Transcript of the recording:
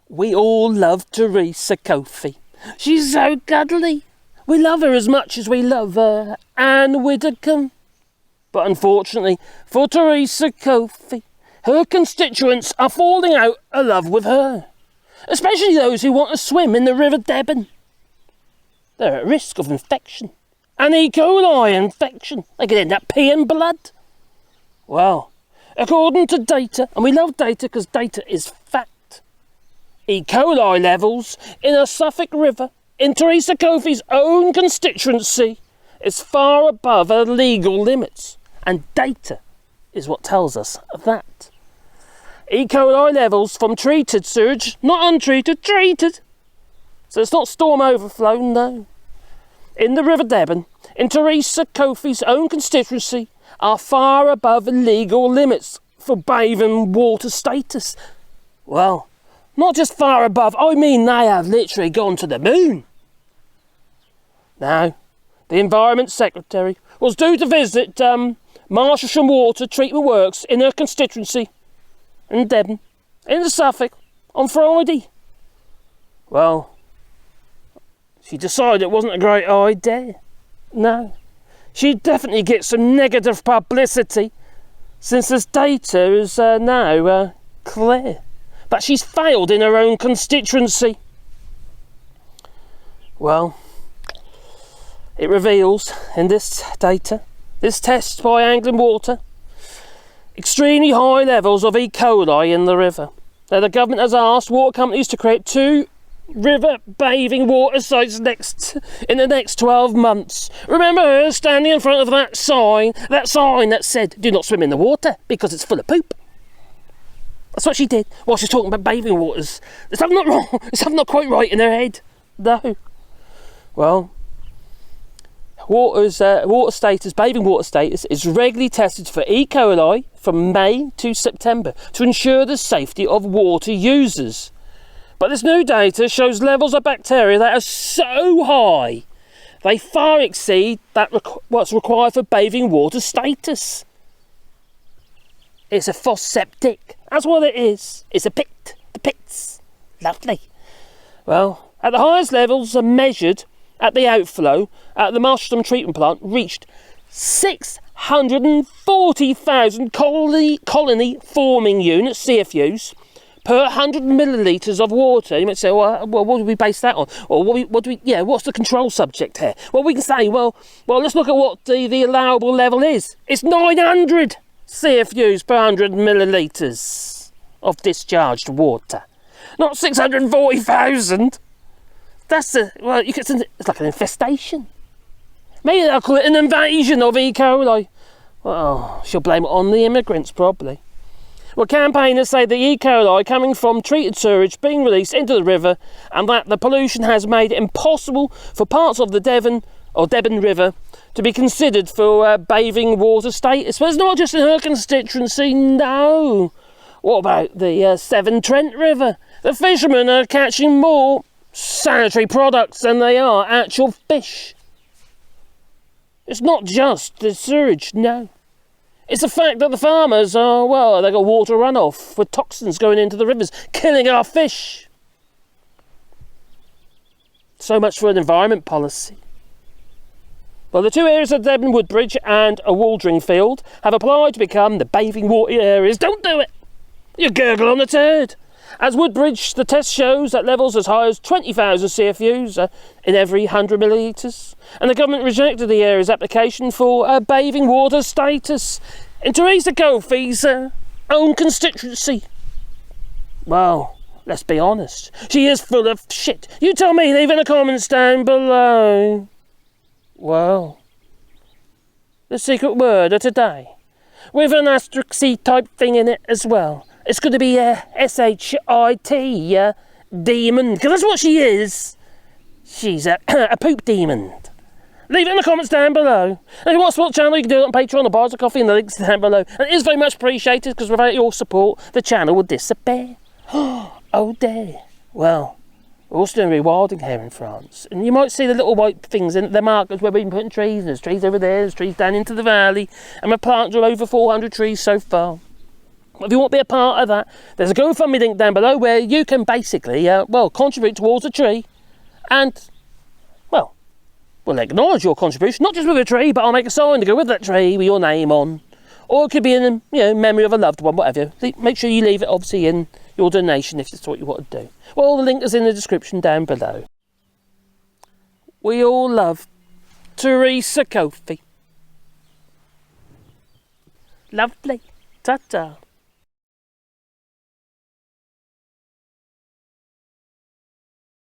We all love Thérèse Coffey. She's so cuddly. We love her as much as we love Anne Widdecombe. But unfortunately for Thérèse Coffey, her constituents are falling out of love with her, especially those who want to swim in the River Deben. They're at risk of infection, an Ecoli infection. They could end up peeing blood. Well, according to data, and we love data because data is fact, Ecoli levels in the Suffolk River in Thérèse Coffey's own constituency is far above her legal limits, and data is what tells us that. Ecoli levels from treated sewage, not untreated, treated. So it's not storm overflow, no. In the River Deben, in Thérèse Coffey's own constituency, are far above the legal limits for bathing water status. Well, not just far above, I mean they have literally gone to the moon. Now, the Environment Secretary was due to visit Marsham Water Treatment Works in her constituency in Deben, in the Suffolk, on Friday. Well, she decided it wasn't a great idea. No, she'd definitely get some negative publicity since this data is now clear. But she's failed in her own constituency. Well, it reveals in this data, this test by Anglian Water, extremely high levels of E. coli in the river. Now, the government has asked water companies to create 2 river bathing water sites in the next 12 months. Remember her standing in front of that sign that said, "Do not swim in the water because it's full of poop." That's what she did while she's talking about bathing waters. There's something not wrong. There's something not quite right in her head. No. Well, bathing water status is regularly tested for E. coli from May to September to ensure the safety of water users. But this new data shows levels of bacteria that are so high, they far exceed what's required for bathing water status. It's a phosphatic. That's what it is. It's a pit. The pits. Lovely. Well, at the highest levels are measured at the outflow at the Marsham treatment plant reached 640,000 colony forming units, CFUs, per 100 millilitres of water. You might say, well, what do we base that on? Or what's the control subject here? Well, we can say, well, let's look at what the allowable level is. It's 900 CFUs per 100 millilitres of discharged water, not 640,000. It's like an infestation. Maybe they'll call it an invasion of E. coli. Well, she'll blame it on the immigrants, probably. Well, campaigners say the E. coli coming from treated sewage being released into the river, and that the pollution has made it impossible for parts of the Deben River to be considered for bathing water status. But it's not just in her constituency, no. What about the Severn Trent River? The fishermen are catching more sanitary products than they are actual fish. It's not just the sewage, no. It's the fact that the farmers they got water runoff with toxins going into the rivers, killing our fish. So much for an environment policy. Well, the 2 areas of Deben, Woodbridge and a Waldring Field have applied to become the bathing water areas. Don't do it! You gurgle on the turd. As Woodbridge, the test shows that levels as high as 20,000 CFUs in every 100 millilitres. And the government rejected the area's application for bathing water status in Thérèse Coffey's own constituency. Well, let's be honest. She is full of shit. You tell me, leave in the comments down below. Well, the secret word of today, with an asterisk C type thing in it as well. It's going to be S-H-I-T, demon, because that's what she is. She's a poop demon. Leave it in the comments down below. And if you want to support the channel, you can do it on Patreon, the bars of coffee, and the links down below. And it is very much appreciated, because without your support, the channel would disappear. Oh dear. Well, we're also doing rewilding here in France. And you might see the little white things in the markers where we've been putting trees. And there's trees over there, there's trees down into the valley. And we've planted over 400 trees so far. If you want to be a part of that, there's a GoFundMe link down below where you can basically, contribute towards a tree, and, well, we'll acknowledge your contribution, not just with a tree, but I'll make a sign to go with that tree with your name on. Or it could be in, memory of a loved one, whatever. Make sure you leave it, obviously, in your donation if that's what you want to do. Well, the link is in the description down below. We all love Thérèse Coffey. Lovely. Ta-ta.